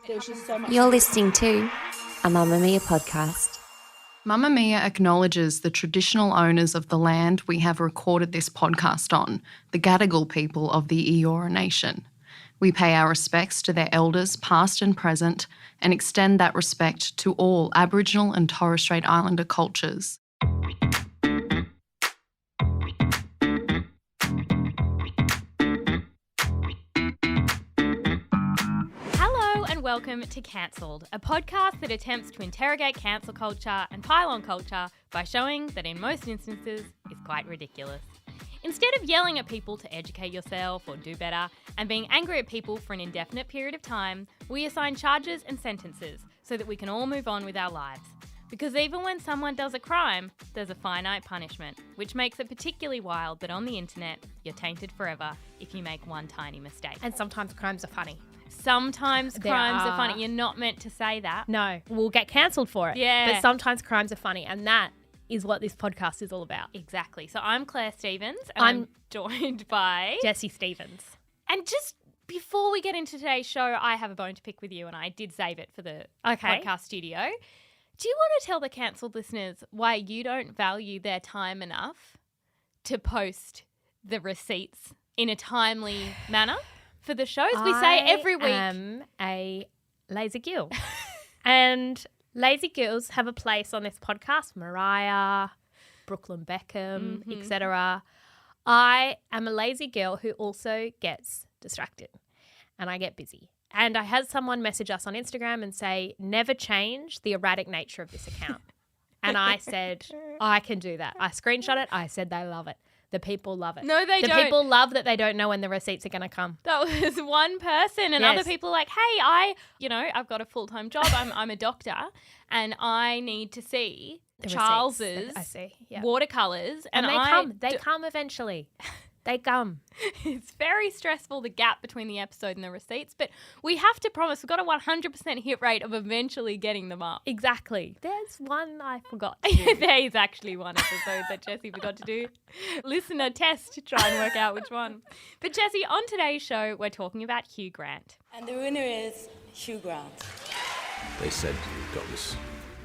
There was just so much. You're listening to a Mamamia podcast. Mamamia acknowledges the traditional owners of the land we have recorded this podcast on, the Gadigal people of the Eora Nation. We pay our respects to their elders, past and present, and extend that respect to all Aboriginal and Torres Strait Islander cultures. Welcome to Cancelled, a podcast that attempts to interrogate cancel culture and pile-on culture by showing that in most instances it's quite ridiculous. Instead of yelling at people to educate yourself or do better and being angry at people for an indefinite period of time, we assign charges and sentences so that we can all move on with our lives. Because even when someone does a crime, there's a finite punishment, which makes it particularly wild that on the internet you're tainted forever if you make one tiny mistake. And sometimes crimes are funny. Sometimes crimes are funny. You're not meant to say that. No, we'll get cancelled for it. Yeah. But sometimes crimes are funny, and that is what this podcast is all about. Exactly. So I'm Claire Stevens, and I'm joined by Jessie Stevens. And just before we get into today's show, I have a bone to pick with you, and I did save it for the podcast studio. Do you want to tell the cancelled listeners why you don't value their time enough to post the receipts in a timely manner? For the shows, we say every week. I am a lazy girl. And lazy girls have a place on this podcast. Mariah, Brooklyn Beckham, etc. I am a lazy girl who also gets distracted and I get busy. And I had someone message us on Instagram and say, never change the erratic nature of this account. And I said, I can do that. I screenshot it. I said they love it. The people love it. No, they don't. The people love that they don't know when the receipts are going to come. That was one person, and other people are like, hey, I've got a full-time job. I'm a doctor, and I need to see Charles's watercolours. And they come eventually. They come. It's very stressful, the gap between the episode and the receipts, but we have to promise we've got a 100% hit rate of eventually getting them up. Exactly. There's one I forgot to do. There is actually one episode that Jessie forgot to do. Listener test to try and work out which one. But Jessie, on today's show, we're talking about Hugh Grant. And the winner is Hugh Grant. They said you got this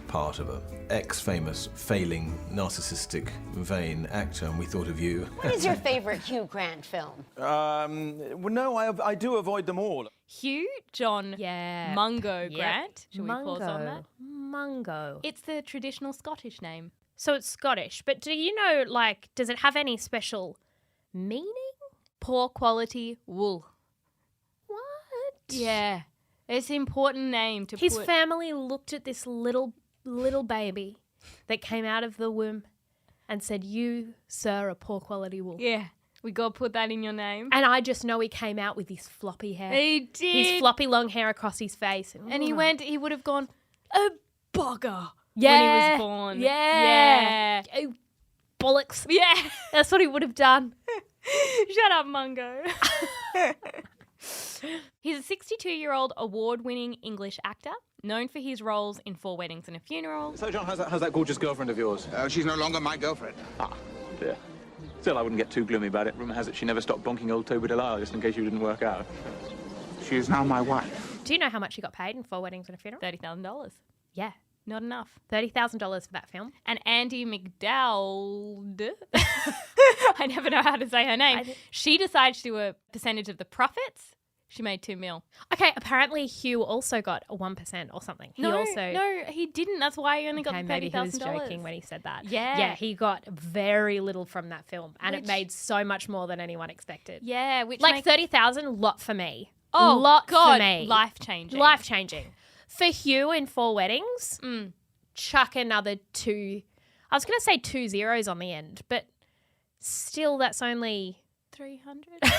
part of an ex-famous, failing, narcissistic, vain actor, and we thought of you. What is your favourite Hugh Grant film? Well, no, I do avoid them all. Hugh John Mungo Grant. Should we pause on that? Mungo. It's the traditional Scottish name. So it's Scottish, but do you know, does it have any special meaning? Poor quality wool. What? Yeah. It's an important name to put. His family looked at this little baby that came out of the womb and said, you, sir, are poor quality wool. Yeah, we got to put that in your name. And I just know he came out with his floppy hair. He did. His floppy long hair across his face. And he would have gone, a bugger, yeah, when he was born. Yeah. Oh, bollocks. Yeah. That's what he would have done. Shut up, Mungo. He's a 62-year-old award-winning English actor, known for his roles in 4 Weddings and a Funeral. So, John, how's that gorgeous girlfriend of yours? She's no longer my girlfriend. Ah, dear. Still, I wouldn't get too gloomy about it. Rumour has it she never stopped bonking old Toby Delisle just in case you didn't work out. She is now my wife. Do you know how much he got paid in 4 Weddings and a Funeral? $30,000. Yeah. Not enough. $30,000 for that film. And Andy McDowell, I never know how to say her name. She decided to do a percentage of the profits. She made $2 million. Okay, apparently Hugh also got a 1% or something. No, he didn't. That's why he only got the $30,000. Maybe he was joking when he said that. Yeah. Yeah, he got very little from that film, and it made so much more than anyone expected. Yeah, which $30,000, lot for me. Oh, lot God, for me. Life-changing. Life-changing. For Hugh in 4 Weddings, chuck another 2. I was going to say 2 zeros on the end, but still that's only $300. No.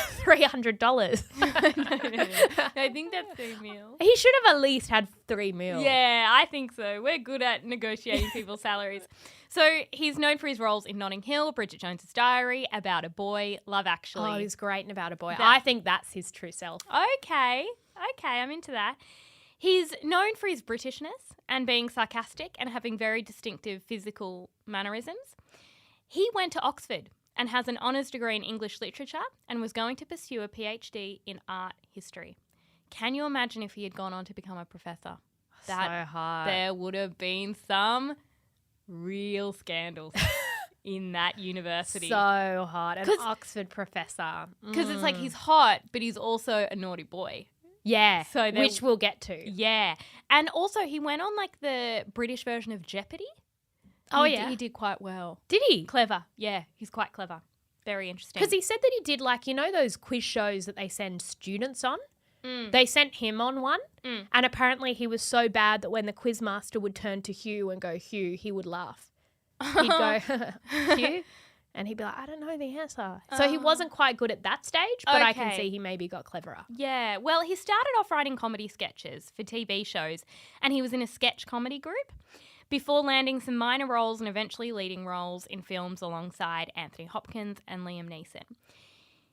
I think that's $3 million. He should have at least had $3 million. Yeah, I think so. We're good at negotiating people's salaries. So he's known for his roles in Notting Hill, Bridget Jones's Diary, About a Boy, Love Actually. Oh, he's great in About a Boy. I think that's his true self. Okay, I'm into that. He's known for his Britishness and being sarcastic and having very distinctive physical mannerisms. He went to Oxford and has an honours degree in English literature and was going to pursue a PhD in art history. Can you imagine if he had gone on to become a professor? So hard. There would have been some real scandals in that university. So hard. An Oxford professor. Because it's like he's hot, but he's also a naughty boy. Yeah, So which we'll get to. Yeah. And also he went on like the British version of Jeopardy. He did quite well. Did he? Clever. Yeah, he's quite clever. Very interesting. Because he said that he did like, you know those quiz shows that they send students on? They sent him on one, and apparently he was so bad that when the quizmaster would turn to Hugh and go, Hugh, he would laugh. He'd go, Hugh? And he'd be like, I don't know the answer. So he wasn't quite good at that stage, but I can see he maybe got cleverer. Yeah, well, he started off writing comedy sketches for TV shows, and he was in a sketch comedy group before landing some minor roles and eventually leading roles in films alongside Anthony Hopkins and Liam Neeson.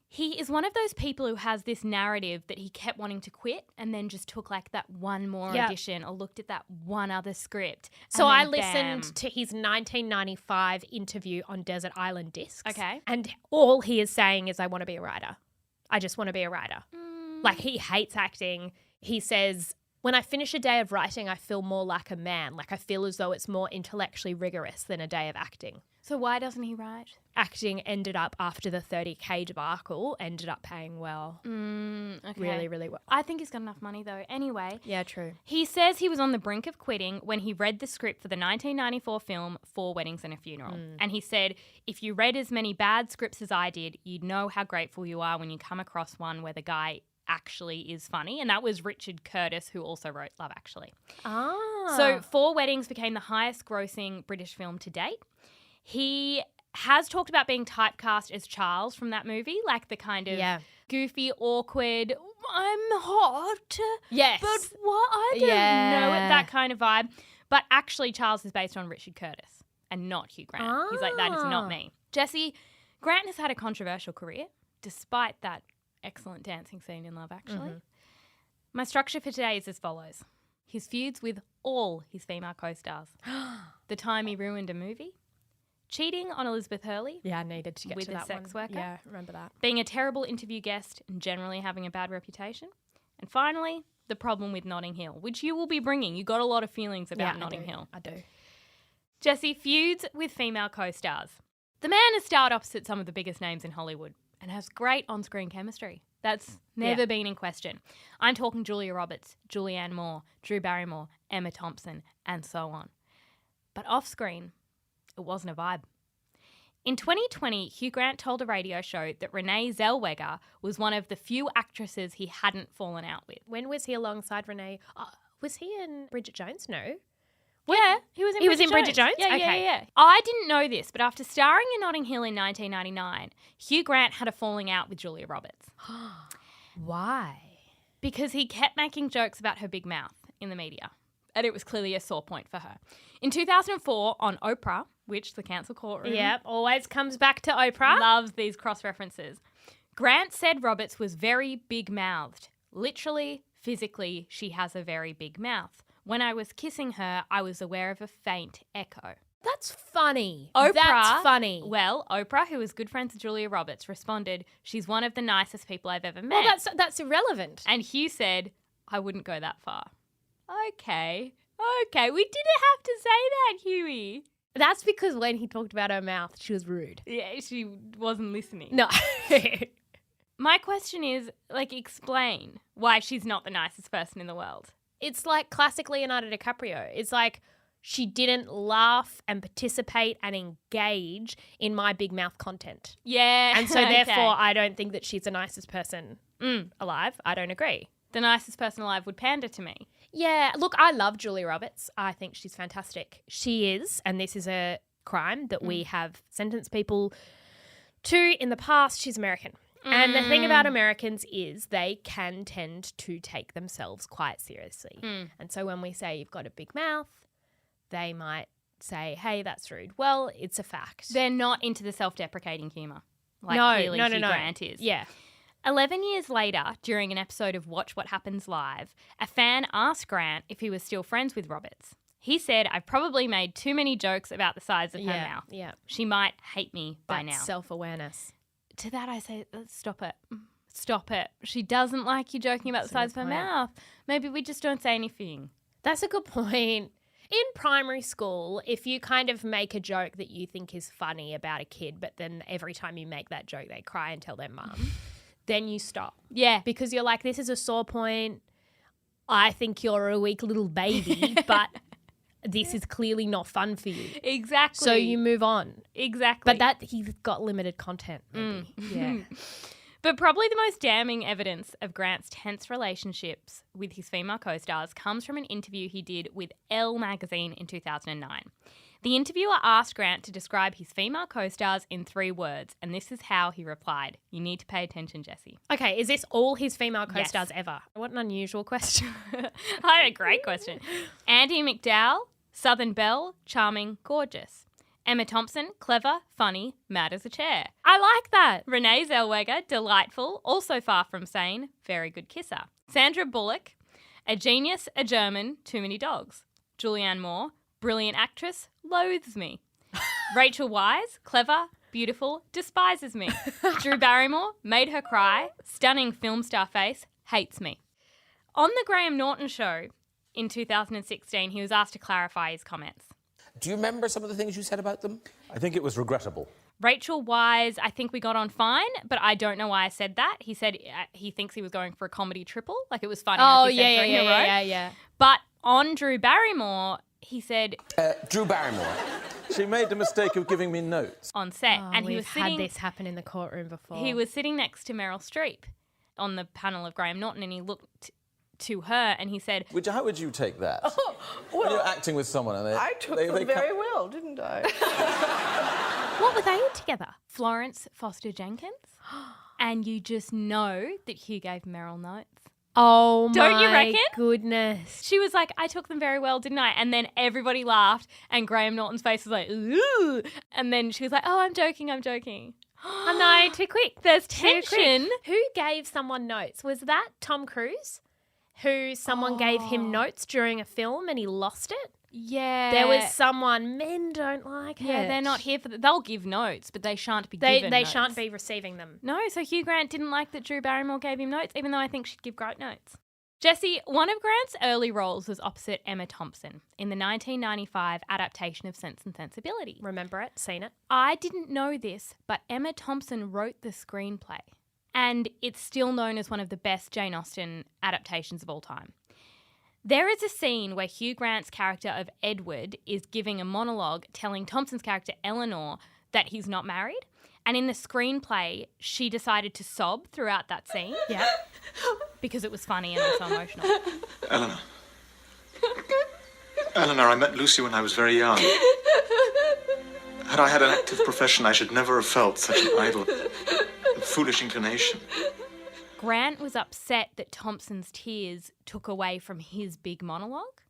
He is one of those people who has this narrative that he kept wanting to quit and then just took like that one more audition or looked at that one other script. So and I then listened bam. to his 1995 interview on Desert Island Discs. Okay. And all he is saying is, I want to be a writer. I just want to be a writer. Like, he hates acting. He says, when I finish a day of writing, I feel more like a man. Like, I feel as though it's more intellectually rigorous than a day of acting. So why doesn't he write? Acting ended up, after the 30K debacle, ended up paying well. Okay. Really, really well. I think he's got enough money though. Anyway. Yeah, true. He says he was on the brink of quitting when he read the script for the 1994 film 4 Weddings and a Funeral. And he said, if you read as many bad scripts as I did, you'd know how grateful you are when you come across one where the guy actually is funny. And that was Richard Curtis, who also wrote Love Actually. So 4 Weddings became the highest grossing British film to date. He has talked about being typecast as Charles from that movie, like the kind of goofy, awkward, I'm hot. Yes. But what? I don't know it, that kind of vibe. But actually, Charles is based on Richard Curtis and not Hugh Grant. He's like, that is not me. Jesse, Grant has had a controversial career, despite that excellent dancing scene in Love Actually. My structure for today is as follows. His feuds with all his female co-stars. The time he ruined a movie. Cheating on Elizabeth Hurley. Yeah, I needed to get with to a that sex one. worker. Yeah, remember that. Being a terrible interview guest and generally having a bad reputation. And finally, the problem with Notting Hill, which you will be bringing. You got a lot of feelings about Notting Hill. I do. Jesse, feuds with female co-stars. The man has starred opposite some of the biggest names in Hollywood and has great on-screen chemistry. That's never been in question. I'm talking Julia Roberts, Julianne Moore, Drew Barrymore, Emma Thompson, and so on. But off-screen, it wasn't a vibe. In 2020, Hugh Grant told a radio show that Renee Zellweger was one of the few actresses he hadn't fallen out with. When was he alongside Renee? Was he in Bridget Jones? No. Yeah, he was in Bridget Jones. Yeah, Okay. yeah. I didn't know this, but after starring in Notting Hill in 1999, Hugh Grant had a falling out with Julia Roberts. Why? Because he kept making jokes about her big mouth in the media, and it was clearly a sore point for her. In 2004, on Oprah, which the Council Courtroom always comes back to Oprah. loves these cross-references, Grant said Roberts was very big-mouthed. Literally, physically, she has a very big mouth. When I was kissing her, I was aware of a faint echo. That's funny. Oprah, That's funny. Well, Oprah, who was good friends with Julia Roberts, responded, she's one of the nicest people I've ever met. Well, that's irrelevant. And Hugh said, I wouldn't go that far. Okay, we didn't have to say that, Hughie. That's because when he talked about her mouth, she was rude. Yeah, she wasn't listening. No. My question is, explain why she's not the nicest person in the world. It's like classic Leonardo DiCaprio. It's like she didn't laugh and participate and engage in my big mouth content. Yeah. And so therefore I don't think that she's the nicest person alive. I don't agree. The nicest person alive would pander to me. Yeah. Look, I love Julia Roberts. I think she's fantastic. She is, and this is a crime that we have sentenced people to in the past. She's American. And the thing about Americans is they can tend to take themselves quite seriously. And so when we say you've got a big mouth, they might say, hey, that's rude. Well, it's a fact. They're not into the self-deprecating humour. No. Hugh Grant is. Yeah. 11 years later, during an episode of Watch What Happens Live, a fan asked Grant if he was still friends with Roberts. He said, I've probably made too many jokes about the size of her mouth. Yeah. She might hate me by now. Self-awareness. To that I say, stop it. stop it. She doesn't like you joking about the size of her mouth. Maybe we just don't say anything. That's a good point. In primary school, if you kind of make a joke that you think is funny about a kid, but then every time you make that joke, they cry and tell their mum, then you stop. Yeah. Because you're like, this is a sore point. I think you're a weak little baby, but this is clearly not fun for you. Exactly. So you move on. Exactly. But that he's got limited content, maybe. Yeah. But probably the most damning evidence of Grant's tense relationships with his female co-stars comes from an interview he did with Elle magazine in 2009. The interviewer asked Grant to describe his female co-stars in 3 words, and this is how he replied. You need to pay attention, Jessie. Okay, is this all his female co-stars Yes. ever? What an unusual question. I had a great question. Andie MacDowell, Southern Belle, charming, gorgeous. Emma Thompson, clever, funny, mad as a chair. I like that. Renee Zellweger, delightful, also far from sane, very good kisser. Sandra Bullock, a genius, a German, too many dogs. Julianne Moore, brilliant actress, loathes me. Rachel Weisz, clever, beautiful, despises me. Drew Barrymore, made her cry, stunning film star face, hates me. On the Graham Norton show in 2016, he was asked to clarify his comments. Do you remember some of the things you said about them? I think it was regrettable. Rachel Weisz, I think we got on fine, but I don't know why I said that. He said he thinks he was going for a comedy triple, like it was funny. Oh, as he said 3 in a row. yeah. But on Drew Barrymore, he said Drew Barrymore. She made the mistake of giving me notes. on set, Oh, and he we've was had sitting. this happen in the courtroom before. He was sitting next to Meryl Streep on the panel of Graham Norton, and he looked to her and he said, How would you take that? When you're acting with someone and I took them very well, didn't I? what were they together? Florence Foster Jenkins? And you just know that Hugh gave Meryl notes. Oh, Don't you my reckon? goodness. She was like, I took them very well, didn't I? And then everybody laughed and Graham Norton's face was like, ooh. And then she was like, oh, I'm joking. Oh, no, too quick. There's Too quick. tension. Who gave someone notes? Was that Tom Cruise? Who someone gave him notes during a film and he lost it? Yeah. There was someone, men don't like it. Yeah, they're not here for they'll give notes, but they shan't be given They notes. shan't be receiving them. No, so Hugh Grant didn't like that Drew Barrymore gave him notes, even though I think she'd give great notes. Jessie, one of Grant's early roles was opposite Emma Thompson in the 1995 adaptation of Sense and Sensibility. Remember it? Seen it? I didn't know this, but Emma Thompson wrote the screenplay, and it's still known as one of the best Jane Austen adaptations of all time. There is a scene where Hugh Grant's character of Edward is giving a monologue telling Thompson's character Eleanor that he's not married. And in the screenplay, she decided to sob throughout that scene. Yeah. Because it was funny and also emotional. Eleanor, I met Lucy when I was very young. Had I had an active profession, I should never have felt such an idle and foolish inclination. Grant was upset that Thompson's tears took away from his big monologue.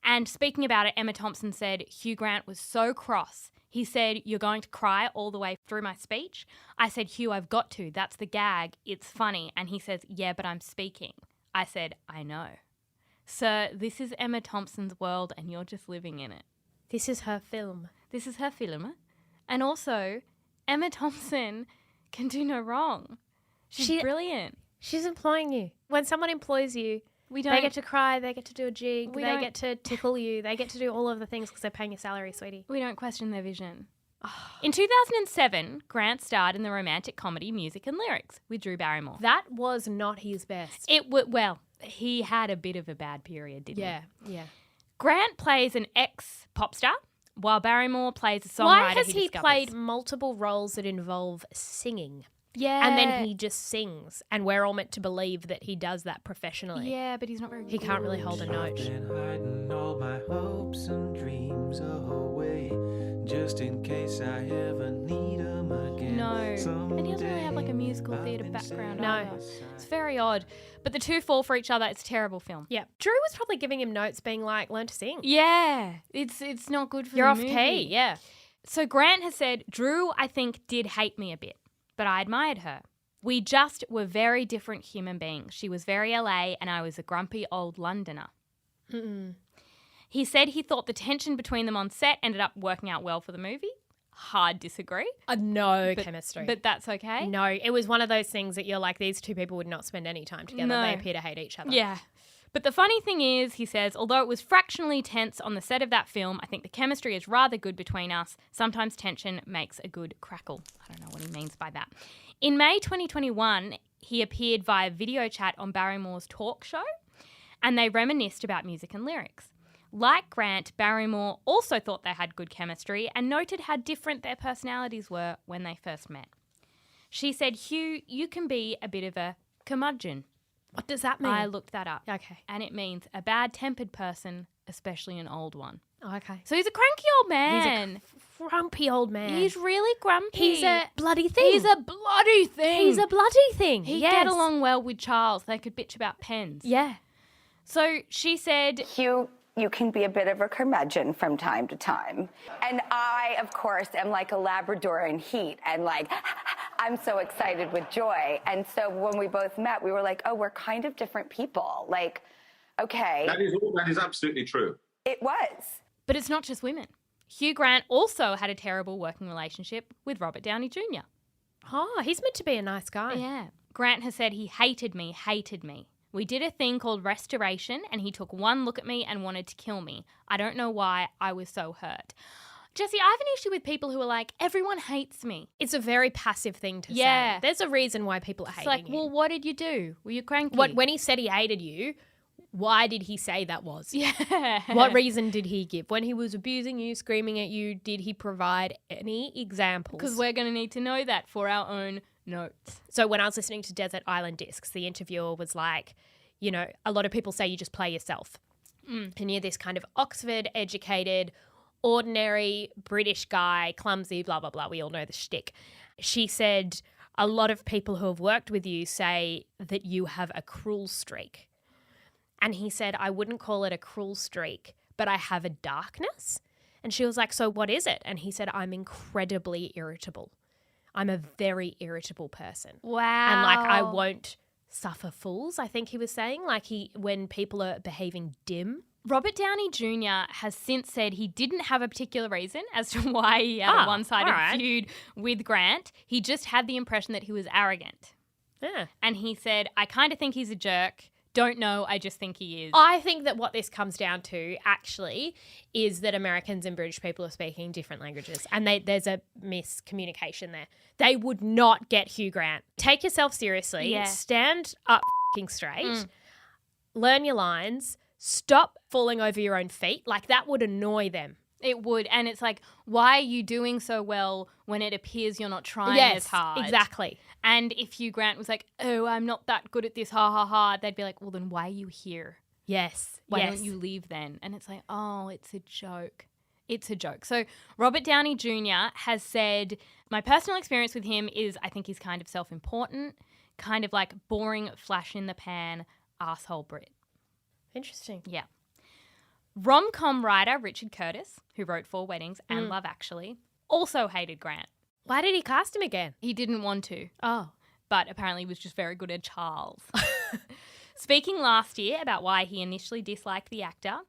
And speaking about it, Emma Thompson said, Hugh Grant was so cross. He said, you're going to cry all the way through my speech? I said, Hugh, I've got to. That's the gag. It's funny. And he says, yeah, but I'm speaking. I said, I know. Sir, this is Emma Thompson's world and you're just living in it. This is her film. This is her film. And also, Emma Thompson can do no wrong. She's brilliant. She's employing you. When someone employs you, they get to cry, they get to do a jig, they get to tickle you, they get to do all of the things because they're paying your salary, sweetie. We don't question their vision. In 2007, Grant starred in the romantic comedy Music and Lyrics with Drew Barrymore. That was not his best. Well, he had a bit of a bad period, didn't he? Yeah. Grant plays an ex-pop star, while Barrymore plays a songwriter. Why has he discovers. played multiple roles that involve singing? Yeah. And then he just sings, and we're all meant to believe that he does that professionally. Yeah, but he's not very good. He can't really hold a note. Hiding all my hopes and dreams away, just in case I ever need them again. No, and he doesn't really have like a musical theatre background. No. Either. It's very odd. But the two fall for each other. It's a terrible film. Yeah. Drew was probably giving him notes being like, learn to sing. Yeah, it's not good for You're the off movie. key, yeah. So Grant has said, Drew, I think, did hate me a bit, but I admired her. We just were very different human beings. She was very LA and I was a grumpy old Londoner. Mm-mm. He said he thought the tension between them on set ended up working out well for the movie. hard disagree. No chemistry. But that's okay. No, it was one of those things that you're like, these two people would not spend any time together. No. They appear to hate each other. Yeah. But the funny thing is, he says, although it was fractionally tense on the set of that film, I think the chemistry is rather good between us. Sometimes tension makes a good crackle. I don't know what he means by that. In May 2021, he appeared via video chat on Barrymore's talk show, and they reminisced about music and lyrics. Like Grant, Barrymore also thought they had good chemistry and noted how different their personalities were when they first met. She said, Hugh, you can be a bit of a curmudgeon. What does that mean? I looked that up. Okay. And it means a bad-tempered person, especially an old one. Oh, okay. So he's a cranky old man. He's a grumpy old man. He's really grumpy. He's a bloody thing. He's a bloody thing. He's a bloody thing. He'd yes. get along well with Charles. They could bitch about pens. Yeah. So she said, Hugh, you can be a bit of a curmudgeon from time to time. And I, of course, am like a Labrador in heat and like, I'm so excited with joy. And so when we both met, we were like, oh, we're kind of different people. Like, okay. That is absolutely true. It was. but it's not just women. Hugh Grant also had a terrible working relationship with Robert Downey Jr. Oh, he's meant to be a nice guy. Yeah. Grant has said he hated me. We did a thing called restoration and he took one look at me and wanted to kill me. I don't know why. I was so hurt. Jesse, I have an issue with people who are like, everyone hates me. It's a very passive thing to say. There's a reason why people are hating you. It's like, well, what did you do? Were you cranky? When he said he hated you, why did he say that was? Yeah. What reason did he give? When he was abusing you, screaming at you, did he provide any examples? Because we're going to need to know that for our own notes. So when I was listening to Desert Island Discs, the interviewer was like, you know, a lot of people say you just play yourself. And you're this kind of Oxford-educated, ordinary British guy, clumsy, blah, blah, blah. We all know the shtick. She said a lot of people who have worked with you say that you have a cruel streak. And he said, I wouldn't call it a cruel streak, but I have a darkness. And she was like, so what is it? And he said, I'm incredibly irritable. I'm a very irritable person. Wow. And like, I won't suffer fools, I think he was saying, like when people are behaving dim. Robert Downey Jr. has since said he didn't have a particular reason as to why he had a one-sided feud with Grant. He just had the impression that he was arrogant. Yeah. And he said, I kind of think he's a jerk. Don't know, I just think he is. I think that what this comes down to actually is that Americans and British people are speaking different languages and there's a miscommunication there. They would not get Hugh Grant. Take yourself seriously. Yeah. Stand up f***ing straight. Learn your lines. Stop falling over your own feet. Like, that would annoy them. It would. And it's like, why are you doing so well when it appears you're not trying as hard? Exactly. And if Hugh Grant was like, oh, I'm not that good at this, ha, ha, ha, they'd be like, well, then why are you here? Yes. Why don't you leave then? And it's like, oh, it's a joke. It's a joke. So Robert Downey Jr. has said, my personal experience with him is I think he's kind of self-important, kind of like boring, flash-in-the-pan, asshole Brit. Interesting. Yeah. Rom-com writer Richard Curtis, who wrote 4 Weddings and Love Actually, also hated Grant. Why did he cast him again? He didn't want to. Oh. But apparently he was just very good at Charles. Speaking last year about why he initially disliked the actor,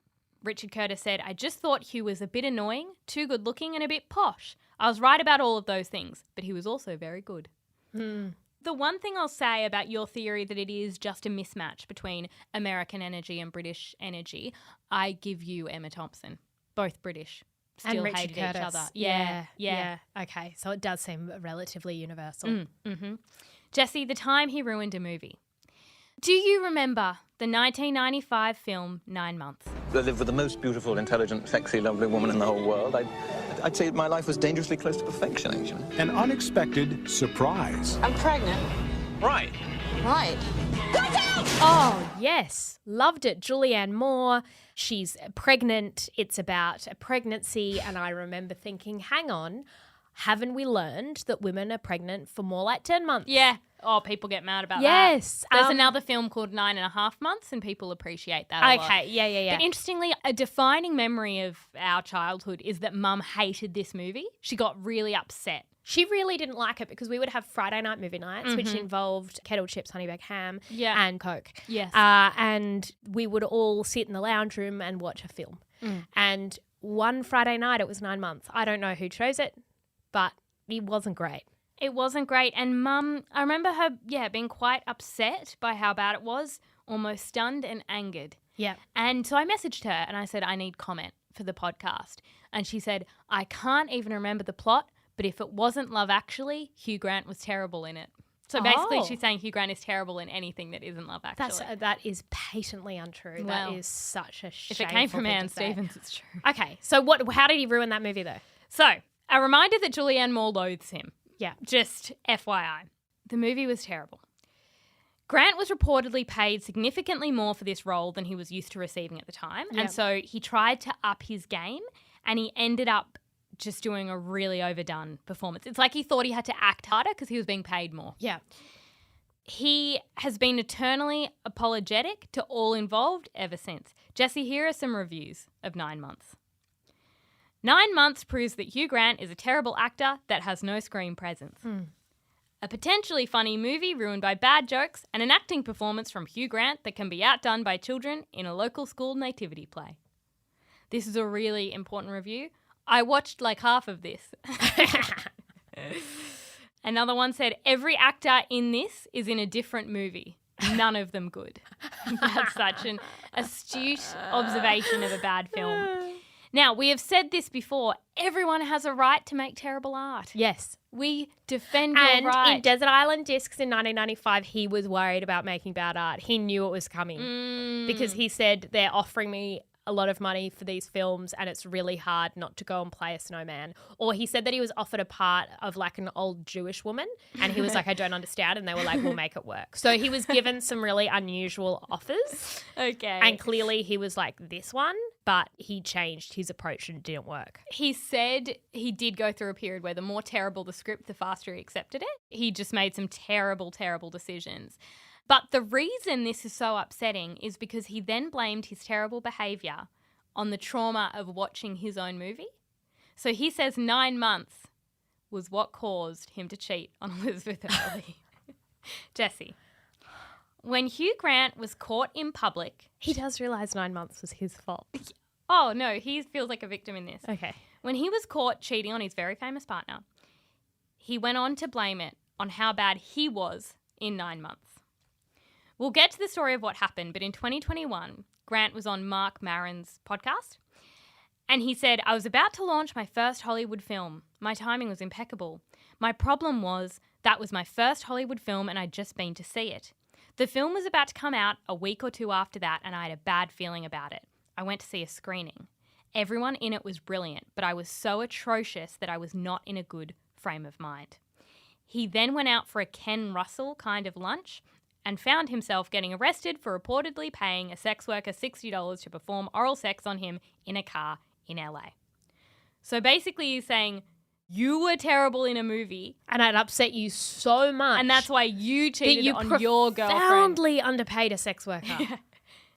Richard Curtis said, I just thought Hugh was a bit annoying, too good looking and a bit posh. I was right about all of those things, but he was also very good. The one thing I'll say about your theory that it is just a mismatch between American energy and British energy, I give you Emma Thompson. Both British. Still and Richard hated Curtis. each other. Yeah. Okay, so it does seem relatively universal. Jesse, the time he ruined a movie. Do you remember the 1995 film 9 Months? I live with the most beautiful, intelligent, sexy, lovely woman in the whole world. I'd say my life was dangerously close to perfection, actually. An unexpected surprise. I'm pregnant. Right. Right. Oh, yes. Loved it. Julianne Moore. She's pregnant. It's about a pregnancy. And I remember thinking, hang on, haven't we learned that women are pregnant for more like 10 months? Yeah. Oh, people get mad about that. Yes. There's another film called 9.5 Months and people appreciate that a lot. Okay, yeah. But interestingly, a defining memory of our childhood is that Mum hated this movie. She got really upset. She really didn't like it because we would have Friday night movie nights, which involved kettle chips, honey baked ham, and Coke. Yes. And we would all sit in the lounge room and watch a film. And one Friday night, it was 9 Months. I don't know who chose it. but it wasn't great. It wasn't great. And Mum, I remember her, being quite upset by how bad it was, almost stunned and angered. Yeah. And so I messaged her and I said, I need comment for the podcast. And she said, I can't even remember the plot, but if it wasn't Love Actually, Hugh Grant was terrible in it. So basically she's saying Hugh Grant is terrible in anything that isn't Love Actually. That is patently untrue. Well, that is such a shame. If it came from Anne Stevens, it's true. Okay, so how did he ruin that movie though? So, a reminder that Julianne Moore loathes him. Yeah. Just FYI. The movie was terrible. Grant was reportedly paid significantly more for this role than he was used to receiving at the time. Yep. And so he tried to up his game and he ended up just doing a really overdone performance. It's like he thought he had to act harder because he was being paid more. Yeah. He has been eternally apologetic to all involved ever since. Jesse, here are some reviews of 9 Months. 9 Months proves that Hugh Grant is a terrible actor that has no screen presence. A potentially funny movie ruined by bad jokes and an acting performance from Hugh Grant that can be outdone by children in a local school nativity play. This is a really important review. I watched like half of this. Another one said, every actor in this is in a different movie. None of them good. That's such an astute observation of a bad film. Now, we have said this before. Everyone has a right to make terrible art. Yes. We defend and your right. in Desert Island Discs in 1995, he was worried about making bad art. He knew it was coming because he said, they're offering me a lot of money for these films and it's really hard not to go and play a snowman. Or he said that he was offered a part of like an old Jewish woman and he was like, I don't understand. And they were like, we'll make it work. So he was given some really unusual offers. Okay. And clearly he was like, this one, but he changed his approach and it didn't work. He said he did go through a period where the more terrible the script, the faster he accepted it. He just made some terrible, terrible decisions. But the reason this is so upsetting is because he then blamed his terrible behaviour on the trauma of watching his own movie. So he says 9 months was what caused him to cheat on Elizabeth Hurley. Jesse, when Hugh Grant was caught in public... He does realise 9 months was his fault. Oh, no, he feels like a victim in this. Okay. When he was caught cheating on his very famous partner, he went on to blame it on how bad he was in 9 months. We'll get to the story of what happened, but in 2021, Grant was on Mark Maron's podcast, and he said, I was about to launch my first Hollywood film. My timing was impeccable. My problem was that was my first Hollywood film and I'd just been to see it. The film was about to come out a week or two after that and I had a bad feeling about it. I went to see a screening. Everyone in it was brilliant, but I was so atrocious that I was not in a good frame of mind. He then went out for a Ken Russell kind of lunch and found himself getting arrested for reportedly paying a sex worker $60 to perform oral sex on him in a car in LA. So basically he's saying, you were terrible in a movie. And it upset you so much. And that's why you cheated on your girlfriend. Profoundly underpaid a sex worker.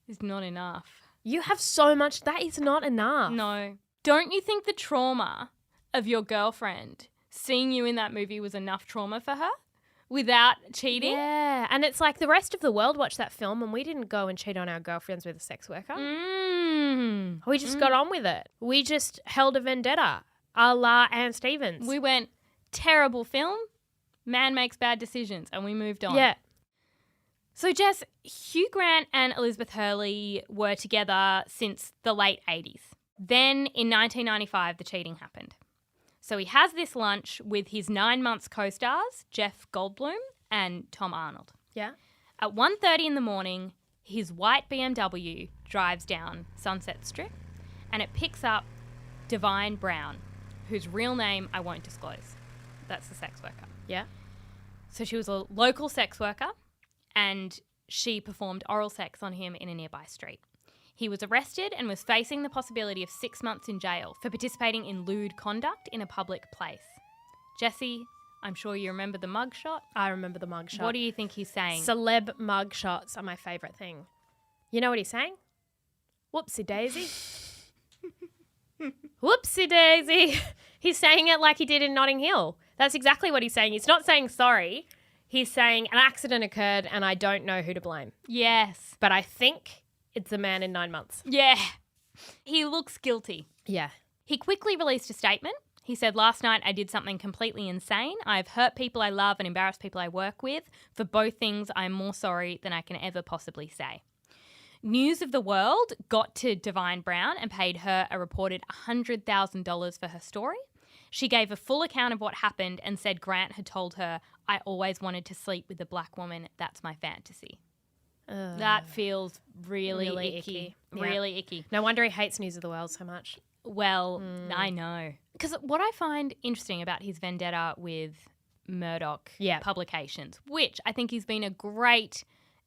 It's not enough. You have so much. That is not enough. No. Don't you think the trauma of your girlfriend seeing you in that movie was enough trauma for her? Without cheating? Yeah, and it's like the rest of the world watched that film and we didn't go and cheat on our girlfriends with a sex worker. We just got on with it. We just held a vendetta, a la Anne Stevens. We went, terrible film, man makes bad decisions, and we moved on. Yeah. So, Jess, Hugh Grant and Elizabeth Hurley were together since the late 80s. Then, in 1995, the cheating happened. So he has this lunch with his 9 months co-stars, Jeff Goldblum and Tom Arnold. Yeah. At 1:30 in the morning, his white BMW drives down Sunset Strip and it picks up Divine Brown, whose real name I won't disclose. That's the sex worker. Yeah. So she was a local sex worker and she performed oral sex on him in a nearby street. He was arrested and was facing the possibility of 6 months in jail for participating in lewd conduct in a public place. Jesse, I'm sure you remember the mugshot. I remember the mugshot. What do you think he's saying? Celeb mugshots are my favourite thing. You know what he's saying? Whoopsie daisy. Whoopsie daisy. He's saying it like he did in Notting Hill. That's exactly what he's saying. He's not saying sorry. He's saying an accident occurred and I don't know who to blame. Yes. But I think it's the man in 9 months. Yeah. He looks guilty. Yeah. He quickly released a statement He said, last night I did something completely insane. I've hurt people I love and embarrassed people I work with. For both things, I'm more sorry than I can ever possibly say. News of the World got to Divine Brown and paid her a reported $100,000 for her story. She gave a full account of what happened and said Grant had told her, I always wanted to sleep with a black woman. That's my fantasy. That feels really icky. Yeah. Really icky. No wonder he hates News of the World so much. Well, I know. Because what I find interesting about his vendetta with Murdoch publications, which I think he's been a great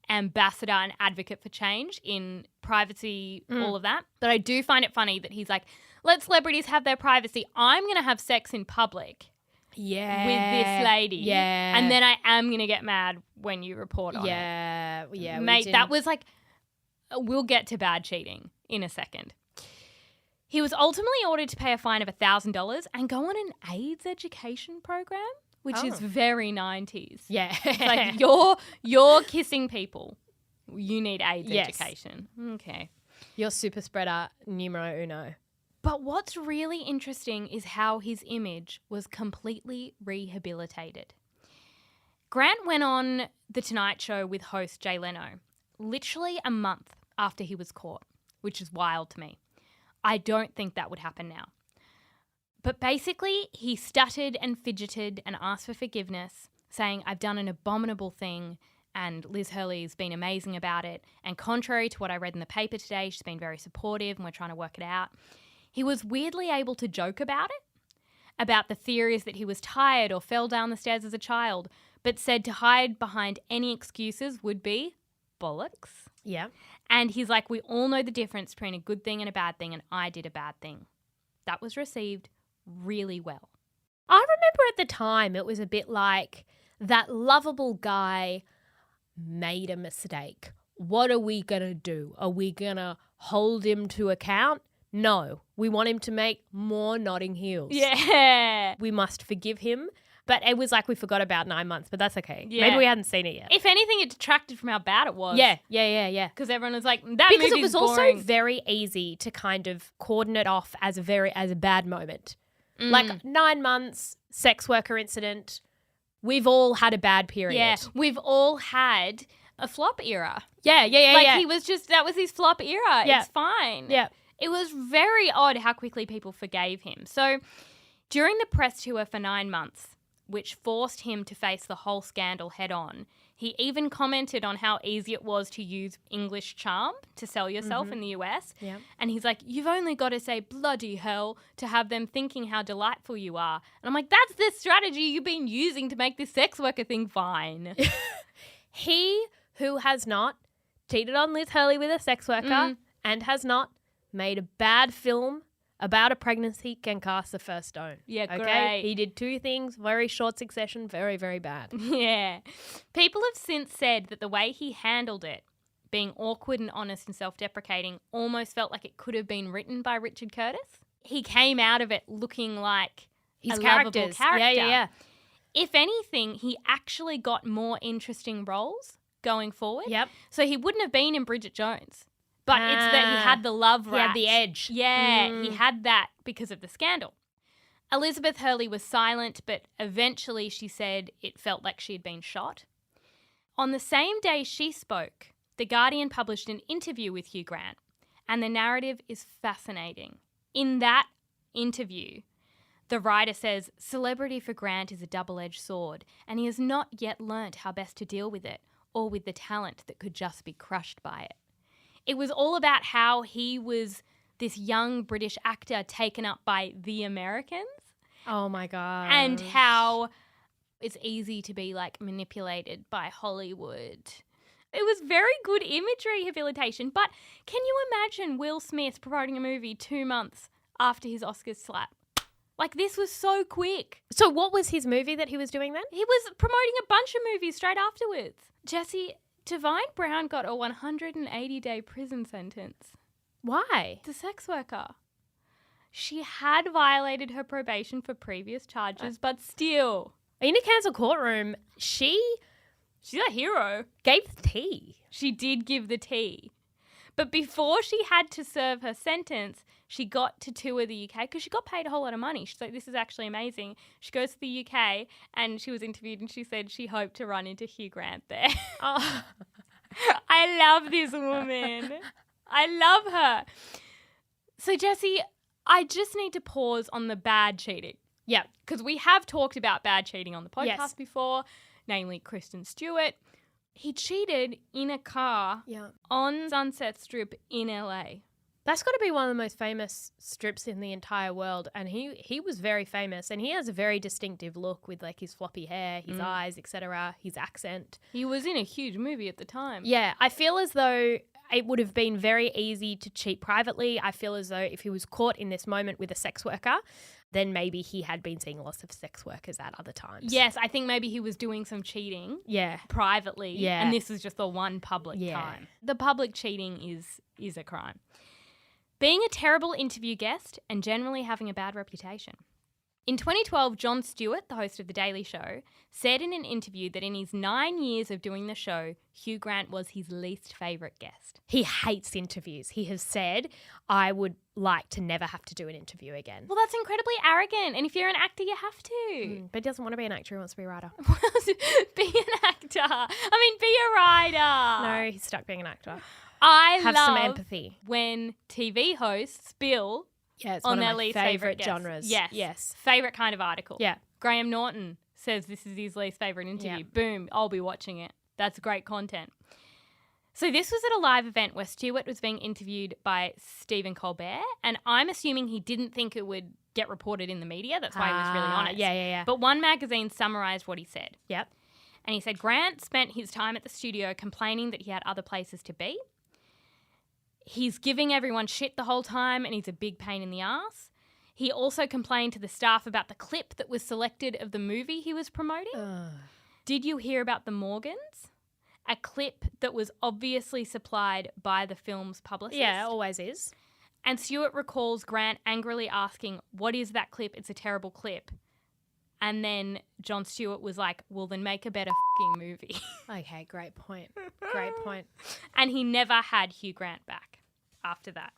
ambassador and advocate for change in privacy, all of that. But I do find it funny that he's like, let celebrities have their privacy. I'm going to have sex in public with this lady. Yeah. And then I am going to get mad when you report on it. Yeah. Mate, that was like, we'll get to bad cheating in a second. He was ultimately ordered to pay a fine of $1,000 and go on an AIDS education program, which is very 90s. Yeah. It's like, you're kissing people. You need AIDS education. Okay. You're super spreader numero uno. But what's really interesting is how his image was completely rehabilitated. Grant went on The Tonight Show with host Jay Leno literally a month after he was caught, which is wild to me. I don't think that would happen now. But basically, he stuttered and fidgeted and asked for forgiveness, saying, I've done an abominable thing, and Liz Hurley's been amazing about it. And contrary to what I read in the paper today, she's been very supportive and we're trying to work it out. He was weirdly able to joke about it, about the theories that he was tired or fell down the stairs as a child, but said to hide behind any excuses would be bollocks. Yeah. And he's like, we all know the difference between a good thing and a bad thing, and I did a bad thing. That was received really well. I remember at the time it was a bit like that lovable guy made a mistake. What are we going to do? Are we going to hold him to account? No. We want him to make more Notting Hills. Yeah. We must forgive him. But it was like we forgot about 9 months, but that's okay. Yeah. Maybe we hadn't seen it yet. If anything, it detracted from how bad it was. Yeah. Because everyone was like, that because it movie's was boring. also very easy to kind of cordon it off as a bad moment. Like 9 months, sex worker incident. We've all had a bad period. Yeah, we've all had a flop era. Yeah. Like he was just, that was his flop era. Yeah. It's fine. Yeah. It was very odd how quickly people forgave him. So during the press tour for 9 months, which forced him to face the whole scandal head on, he even commented on how easy it was to use English charm to sell yourself in the US. Yeah. And he's like, you've only got to say bloody hell to have them thinking how delightful you are. And I'm like, that's the strategy you've been using to make this sex worker thing fine. He who has not cheated on Liz Hurley with a sex worker and has not made a bad film about a pregnancy can cast the first stone. Yeah, okay? great. He did 2 things, very short succession, very, very bad. Yeah. People have since said that the way he handled it, being awkward and honest and self-deprecating, almost felt like it could have been written by Richard Curtis. He came out of it looking like His a lovable characters. character. Yeah. If anything, he actually got more interesting roles going forward. Yep. So he wouldn't have been in Bridget Jones. But it's that he had the love He rat. had the edge. Yeah, he had that because of the scandal. Elizabeth Hurley was silent, but eventually she said it felt like she had been shot. On the same day she spoke, The Guardian published an interview with Hugh Grant, and the narrative is fascinating. In that interview, the writer says, celebrity for Grant is a double-edged sword, and he has not yet learnt how best to deal with it, or with the talent that could just be crushed by it. It was all about how he was this young British actor taken up by the Americans. Oh my God. And how it's easy to be like manipulated by Hollywood. It was very good image rehabilitation. But can you imagine Will Smith promoting a movie 2 months after his Oscars slap? Like, this was so quick. So what was his movie that he was doing then? He was promoting a bunch of movies straight afterwards. Jesse, Divine Brown got a 180-day prison sentence. Why? The sex worker. She had violated her probation for previous charges, but still. In a cancel courtroom, she's a hero. Gave the tea. She did give the tea. But before she had to serve her sentence, she got to tour the UK because she got paid a whole lot of money. She's like, this is actually amazing. She goes to the UK and she was interviewed and she said she hoped to run into Hugh Grant there. Oh, I love this woman. I love her. So, Jessie, I just need to pause on the bad cheating. Yeah. Because we have talked about bad cheating on the podcast before, namely Kristen Stewart. He cheated in a car on Sunset Strip in LA. That's got to be one of the most famous strips in the entire world. And he was very famous. And he has a very distinctive look with like his floppy hair, his eyes, etc., his accent. He was in a huge movie at the time. Yeah. I feel as though it would have been very easy to cheat privately. I feel as though if he was caught in this moment with a sex worker, then maybe he had been seeing lots of sex workers at other times. Yes, I think maybe he was doing some cheating privately. Yeah. And this was just the one public time. The public cheating is a crime. Being a terrible interview guest and generally having a bad reputation. In 2012, Jon Stewart, the host of The Daily Show, said in an interview that in his 9 years of doing the show, Hugh Grant was his least favourite guest. He hates interviews. He has said, I would like to never have to do an interview again. Well, that's incredibly arrogant. And if you're an actor, you have to. But he doesn't want to be an actor. He wants to be a writer. Be an actor. I mean, be a writer. No, he's stuck being an actor. I have love some empathy when TV hosts spill it's on one their of my least favourite guests. genres. Yes. Favourite kind of article. Yeah. Graham Norton says this is his least favourite interview. Yeah. Boom, I'll be watching it. That's great content. So this was at a live event where Stewart was being interviewed by Stephen Colbert, and I'm assuming he didn't think it would get reported in the media. That's why he was really honest. Yeah. But one magazine summarised what he said. Yep. And he said Grant spent his time at the studio complaining that he had other places to be. He's giving everyone shit the whole time and he's a big pain in the ass. He also complained to the staff about the clip that was selected of the movie he was promoting. Did you hear about the Morgans? A clip that was obviously supplied by the film's publicist. Yeah, always is. And Stewart recalls Grant angrily asking, what is that clip? It's a terrible clip. And then Jon Stewart was like, well, then make a better fucking movie. Okay, great point. Great point. And he never had Hugh Grant back after that.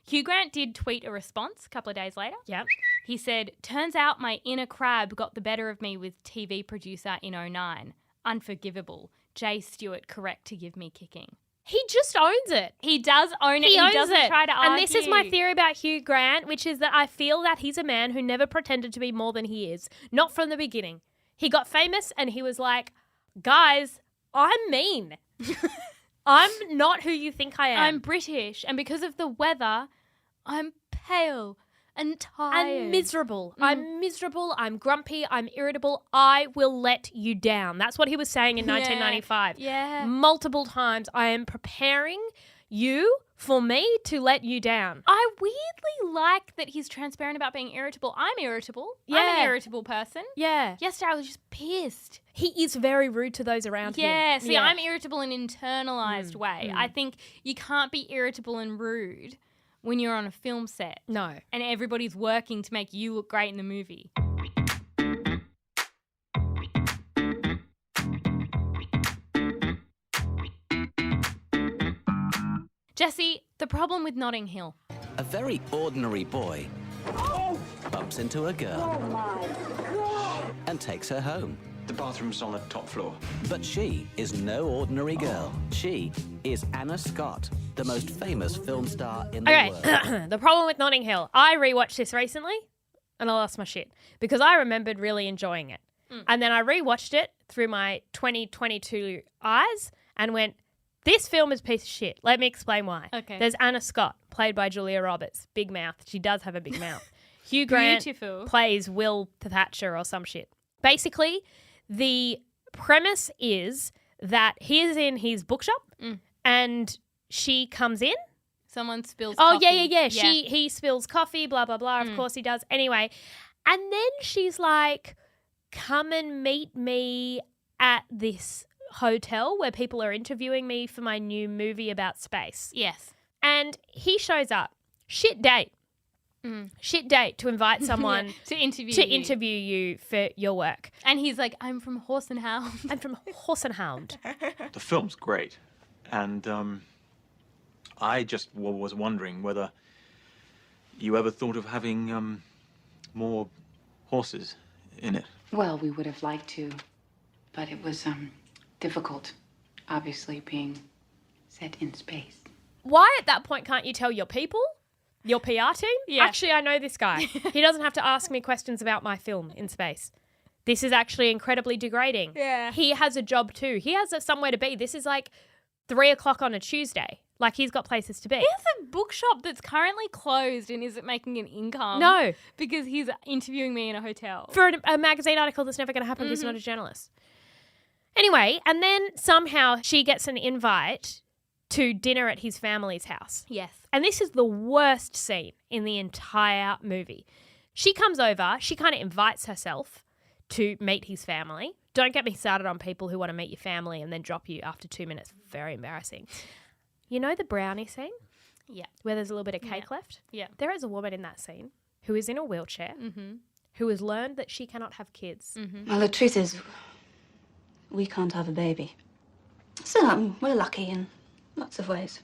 Hugh Grant did tweet a response a couple of days later. Yep. He said, turns out my inner crab got the better of me with TV producer in 2009. Unforgivable. Jay Stewart correct to give me kicking. He just owns it. He does own it. He doesn't try to argue. And this is my theory about Hugh Grant, which is that I feel that he's a man who never pretended to be more than he is. Not from the beginning. He got famous and he was like, guys, I'm mean. I'm not who you think I am. I'm British, and because of the weather, I'm pale and tired. And miserable. I'm miserable. I'm grumpy. I'm irritable. I will let you down. That's what he was saying in 1995. Yeah. Multiple times. I am preparing you for me to let you down. I weirdly like that he's transparent about being irritable. I'm irritable. I'm an irritable person. Yeah. Yesterday I was just pissed. He is very rude to those around him. Yeah. See, I'm irritable in an internalized way. I think you can't be irritable and rude when you're on a film set. No. And everybody's working to make you look great in the movie. Jessie, the problem with Notting Hill. A very ordinary boy bumps into a girl and takes her home. The bathroom's on the top floor. But she is no ordinary girl. She is Anna Scott, the most famous film star in the world. Okay, the problem with Notting Hill. I rewatched this recently and I lost my shit because I remembered really enjoying it. And then I rewatched it through my 2022 eyes and went, this film is a piece of shit. Let me explain why. Okay. There's Anna Scott, played by Julia Roberts. Big mouth. She does have a big mouth. Hugh Grant plays Will Thatcher or some shit. Basically, the premise is that he is in his bookshop and she comes in. Someone spills coffee. Yeah. He spills coffee, blah, blah, blah. Of course he does. Anyway, and then she's like, come and meet me at this hotel where people are interviewing me for my new movie about space. Yes. And he shows up. Shit date. Shit date to invite someone to interview you for your work. And he's like, I'm from Horse and Hound. I'm from Horse and Hound. The film's great. And I just was wondering whether you ever thought of having more horses in it. Well, we would have liked to, but it was difficult, obviously being set in space. Why at that point can't you tell your people, your PR team? Yeah. Actually, I know this guy. He doesn't have to ask me questions about my film in space. This is actually incredibly degrading. Yeah. He has a job too. He has somewhere to be. This is like 3:00 on a Tuesday. Like, he's got places to be. He has a bookshop that's currently closed, and is it making an income? No. Because he's interviewing me in a hotel. For a magazine article that's never going to happen because he's not a journalist. Anyway, and then somehow she gets an invite to dinner at his family's house. Yes. And this is the worst scene in the entire movie. She comes over, she kind of invites herself to meet his family. Don't get me started on people who want to meet your family and then drop you after 2 minutes. Very embarrassing. You know the brownie scene? Yeah. Where there's a little bit of cake left? Yeah. There is a woman in that scene who is in a wheelchair, who has learned that she cannot have kids. Well, the truth is, we can't have a baby. So we're lucky in lots of ways.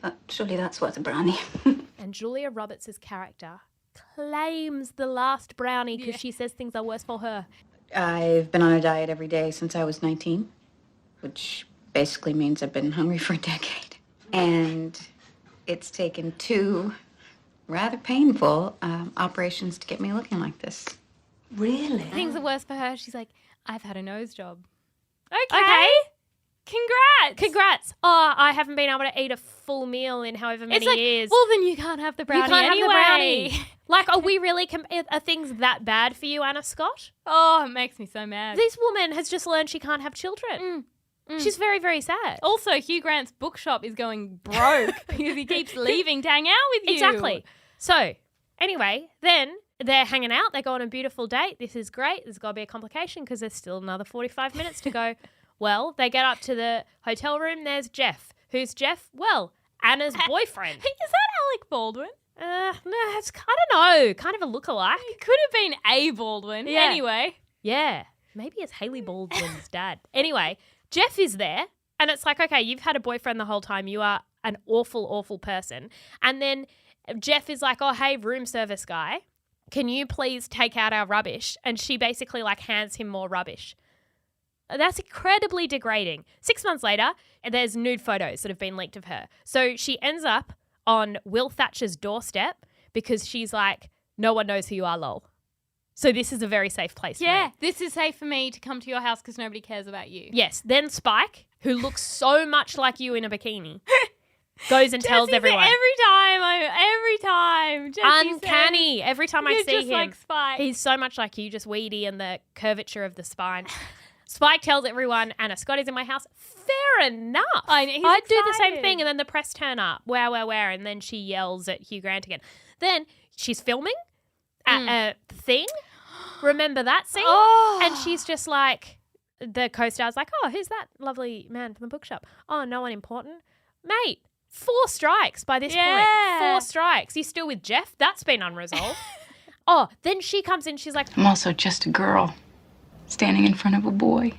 But surely that's worth a brownie. And Julia Roberts' character claims the last brownie because she says things are worse for her. I've been on a diet every day since I was 19, which basically means I've been hungry for a decade. And it's taken 2 rather painful operations to get me looking like this. Really? Things are worse for her. She's like, I've had a nose job. Okay. Congrats. Congrats. Oh, I haven't been able to eat a full meal in however many It's like, years. well, then you can't have the brownie You can't anyway. have the brownie. Like, are we really, are things that bad for you, Anna Scott? Oh, it makes me so mad. This woman has just learned she can't have children. She's very, very sad. Also, Hugh Grant's bookshop is going broke because he keeps leaving to hang out with you. Exactly. So, anyway, then they're hanging out. They go on a beautiful date. This is great. There's got to be a complication because there's still another 45 minutes to go. Well, they get up to the hotel room. There's Jeff. Who's Jeff? Well, Anna's boyfriend. Is that Alec Baldwin? No, it's, I don't know. Kind of a lookalike. It could have been a Baldwin. Yeah. Anyway. Yeah. Maybe it's Haley Baldwin's dad. Anyway, Jeff is there. And it's like, okay, you've had a boyfriend the whole time. You are an awful, awful person. And then Jeff is like, oh, hey, room service guy, can you please take out our rubbish? And she basically like hands him more rubbish. That's incredibly degrading. 6 months later, there's nude photos that have been leaked of her. So she ends up on Will Thatcher's doorstep because she's like, no one knows who you are, lol. So this is a very safe place for me. This is safe for me to come to your house because nobody cares about you. Yes. Then Spike, who looks so much like you in a bikini, goes and tells everyone. Every time. Jesse's Uncanny. Every time I You're see just him. like Spike. He's so much like you, just weedy and the curvature of the spine. Spike tells everyone, Anna Scott is in my house. Fair enough. I'd do the same excited. thing, and then the press turn up. Wow, and then she yells at Hugh Grant again. Then she's filming at a thing. Remember that scene? Oh. And she's just like, the co-star's like, oh, who's that lovely man from the bookshop? Oh, no one important. Mate, 4 strikes by this point. 4 strikes. You still with Jeff? That's been unresolved. Oh, then she comes in, she's like, I'm also just a girl standing in front of a boy,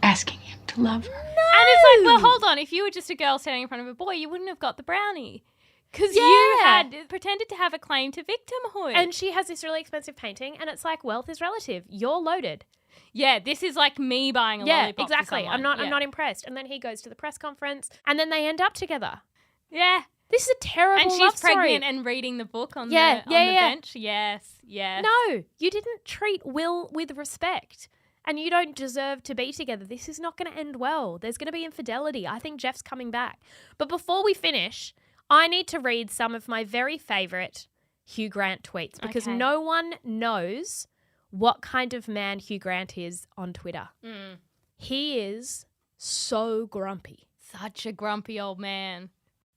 asking him to love her. And it's like, well, hold on. If you were just a girl standing in front of a boy, you wouldn't have got the brownie. Because you had pretended to have a claim to victimhood. And she has this really expensive painting, and it's like, wealth is relative. You're loaded. Yeah, this is like me buying a lollipop for exactly. someone. I'm not impressed. And then he goes to the press conference, and then they end up together. Yeah. This is a terrible And she's love story. pregnant and reading the book on the bench. Yes. No, you didn't treat Will with respect. And you don't deserve to be together. This is not going to end well. There's going to be infidelity. I think Jeff's coming back. But before we finish, I need to read some of my very favourite Hugh Grant tweets because no one knows what kind of man Hugh Grant is on Twitter. He is so grumpy. Such a grumpy old man.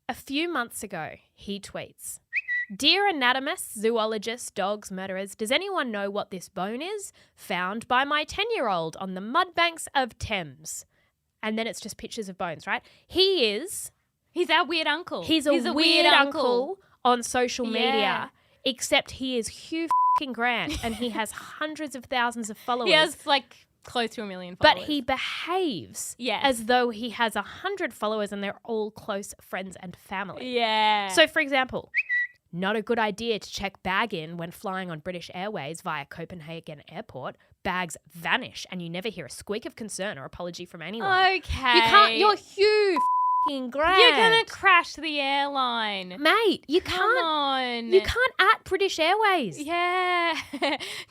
A few months ago, he tweets, Dear anatomists, zoologists, dogs, murderers, does anyone know what this bone is? Found by my 10-year-old on the mud banks of Thames. And then it's just pictures of bones, right? He's our weird uncle. He's a weird uncle on social media, except he is Hugh Grant and he has hundreds of thousands of followers. He has like Close to 1 million followers. But he behaves Yes. as though he has 100 followers and they're all close friends and family. Yeah. So, for example, not a good idea to check bag in when flying on British Airways via Copenhagen Airport. Bags vanish and you never hear a squeak of concern or apology from anyone. Okay. You can't. You're Hugh Grant. You're going to crash the airline. Mate, you Come can't. on. You can't at British Airways. Yeah.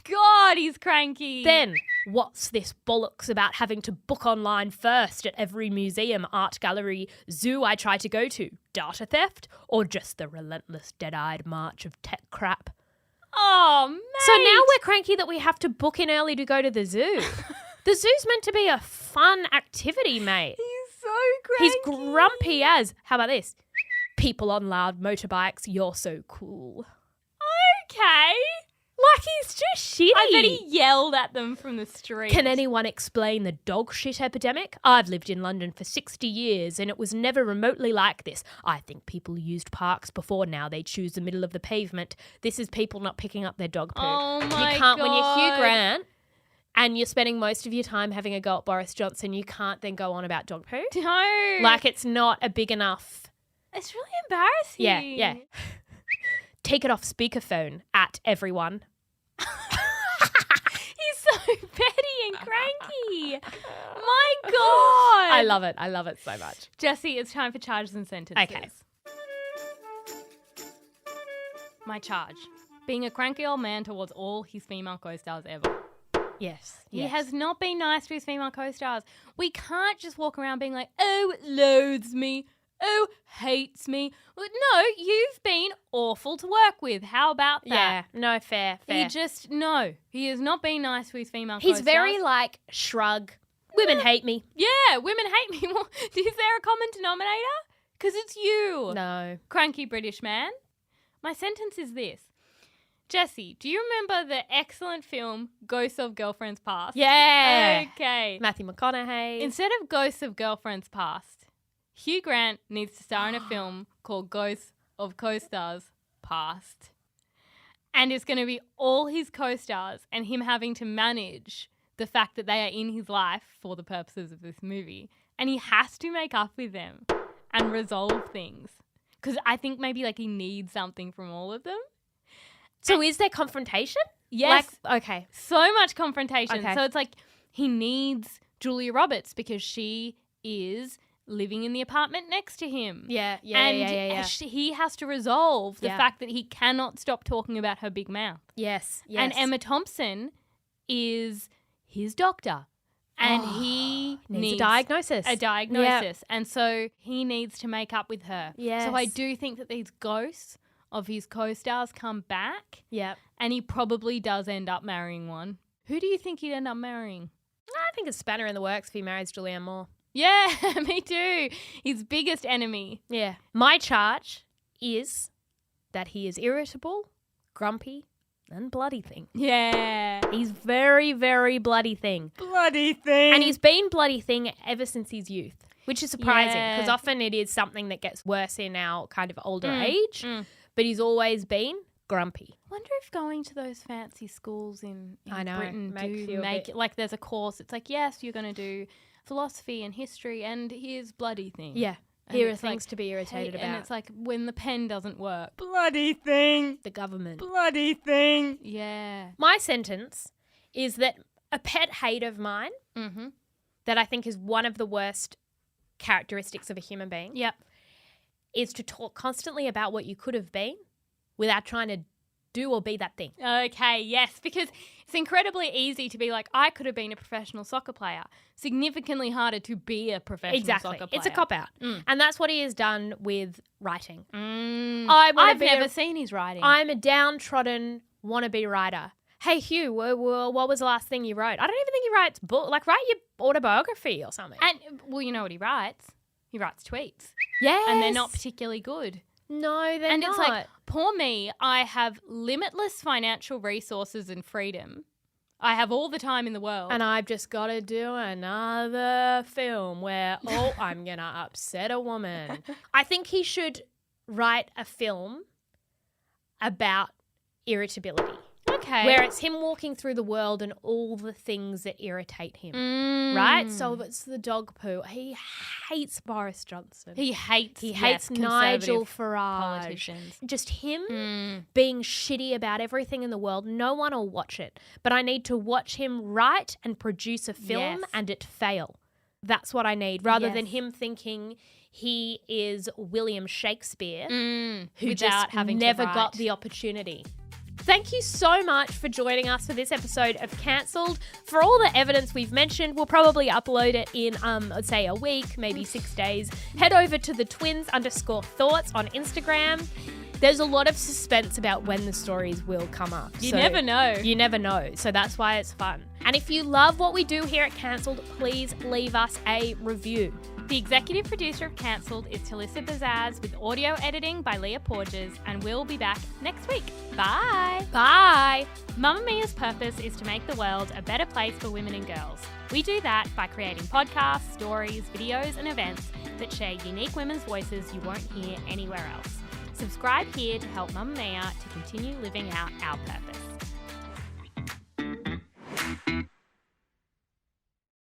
God, he's cranky. Then, what's this bollocks about having to book online first at every museum, art gallery, zoo I try to go to? Data theft? Or just the relentless dead-eyed march of tech crap? Oh, mate. So now we're cranky that we have to book in early to go to the zoo. The zoo's meant to be a fun activity, mate. He's so cranky. He's grumpy as, how about this? People on loud motorbikes, you're so cool. Okay. Like he's just shitty. I bet he yelled at them from the street. Can anyone explain the dog shit epidemic? I've lived in London for 60 years and it was never remotely like this. I think people used parks before, now they choose the middle of the pavement. This is people not picking up their dog poo. Oh my You can't, God. when you're Hugh Grant and you're spending most of your time having a go at Boris Johnson, you can't then go on about dog poo. No. Like it's not a big enough. It's really embarrassing. Yeah. Take it off speakerphone at everyone. He's so petty and cranky. My God. I love it. I love it so much. Jesse, it's time for charges and sentences. Okay. My charge. Being a cranky old man towards all his female co-stars ever. Yes. He has not been nice to his female co-stars. We can't just walk around being like, oh, loathes me. Oh, hates me. Well, no, you've been awful to work with. How about that? Yeah. No, fair. He has not been nice to his female He's co-stars. very like shrug. Women hate me. Yeah, women hate me. Well, is there a common denominator? Because it's you. No. Cranky British man. My sentence is this. Jesse, do you remember the excellent film Ghosts of Girlfriends Past? Yeah. Okay. Matthew McConaughey. Instead of Ghosts of Girlfriends Past, Hugh Grant needs to star in a film called Ghosts of Co-Stars Past. And it's going to be all his co-stars and him having to manage the fact that they are in his life for the purposes of this movie. And he has to make up with them and resolve things. Because I think maybe like he needs something from all of them. So is there confrontation? Yes. Like, okay. So much confrontation. Okay. So it's like he needs Julia Roberts because she is living in the apartment next to him. Yeah. He has to resolve the Yeah. fact that he cannot stop talking about her big mouth. Yes. And Emma Thompson is his doctor. And he needs a diagnosis. A diagnosis. And so he needs to make up with her. Yes. So I do think that these ghosts of his co-stars come back. Yep. And he probably does end up marrying one. Who do you think he'd end up marrying? I think a spanner in the works if he marries Julianne Moore. Yeah, me too. His biggest enemy. Yeah. My charge is that he is irritable, grumpy, and bloody thing. Yeah. He's very, very bloody thing. Bloody thing. And he's been bloody thing ever since his youth, which is surprising because Yeah. often it is something that gets worse in our kind of older age. But he's always been grumpy. Wonder if going to those fancy schools in I know, Britain makes you a make bit- it like there's a course. It's like, yes, you're going to do philosophy and history and here's bloody thing. Yeah. And Here are it's things like, to be irritated hey, about. And it's like when the pen doesn't work. Bloody thing. The government. Bloody thing. Yeah. My sentence is that a pet hate of mine that I think is one of the worst characteristics of a human being is to talk constantly about what you could have been without trying to do or be that thing. Okay, yes, because it's incredibly easy to be like, I could have been a professional soccer player. Significantly harder to be a professional soccer player. It's a cop-out. And that's what he has done with writing. I've never seen his writing. I'm a downtrodden wannabe writer. Hey, Hugh, what was the last thing you wrote? I don't even think he writes book. Like, write your autobiography or something. And, well, you know what he writes? He writes tweets. Yes. And they're not particularly good. No, they're and not. it's like, poor me, I have limitless financial resources and freedom. I have all the time in the world. And I've just got to do another film where, I'm going to upset a woman. I think he should write a film about irritability. Okay. Okay. Where it's him walking through the world and all the things that irritate him, right? So it's the dog poo. He hates Boris Johnson. He hates Nigel Farage. politicians. Just him being shitty about everything in the world. No one will watch it. But I need to watch him write and produce a film and it fail. That's what I need, rather than him thinking he is William Shakespeare, who just never got the opportunity. Thank you so much for joining us for this episode of Cancelled. For all the evidence we've mentioned, we'll probably upload it in, I'd say, a week, maybe 6 days. Head over to the twins_thoughts on Instagram. There's a lot of suspense about when the stories will come up. You never know. You never know. So that's why it's fun. And if you love what we do here at Cancelled, please leave us a review. The executive producer of Cancelled is Talissa Bazaz, with audio editing by Leah Porges, and we'll be back next week. Bye. Bye. Mamamia's purpose is to make the world a better place for women and girls. We do that by creating podcasts, stories, videos, and events that share unique women's voices you won't hear anywhere else. Subscribe here to help Mamamia to continue living out our purpose.